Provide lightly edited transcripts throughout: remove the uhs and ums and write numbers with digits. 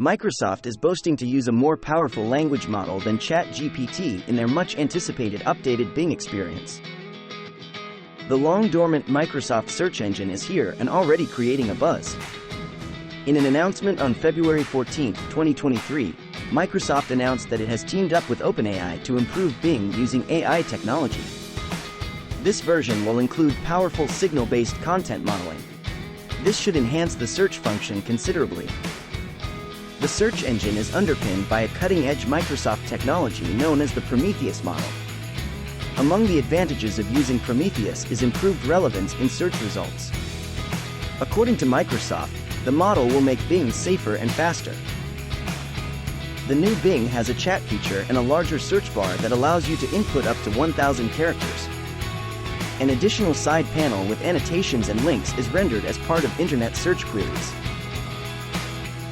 Microsoft is boasting to use a more powerful language model than ChatGPT in their much-anticipated updated Bing experience. The long-dormant Microsoft search engine is here and already creating a buzz. In an announcement on February 14, 2023, Microsoft announced that it has teamed up with OpenAI to improve Bing using AI technology. This version will include powerful signal-based content modeling. This should enhance the search function considerably. The search engine is underpinned by a cutting-edge Microsoft technology known as the Prometheus model. Among the advantages of using Prometheus is improved relevance in search results. According to Microsoft, the model will make Bing safer and faster. The new Bing has a chat feature and a larger search bar that allows you to input up to 1,000 characters. An additional side panel with annotations and links is rendered as part of Internet search queries.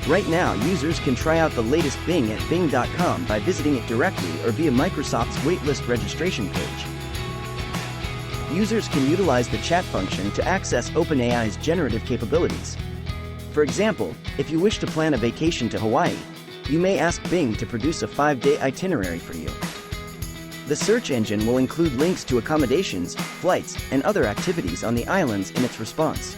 Right now, users can try out the latest Bing at bing.com by visiting it directly or via Microsoft's waitlist registration page. Users can utilize the chat function to access OpenAI's generative capabilities. For example, if you wish to plan a vacation to Hawaii, you may ask Bing to produce a 5-day itinerary for you. The search engine will include links to accommodations, flights, and other activities on the islands in its response.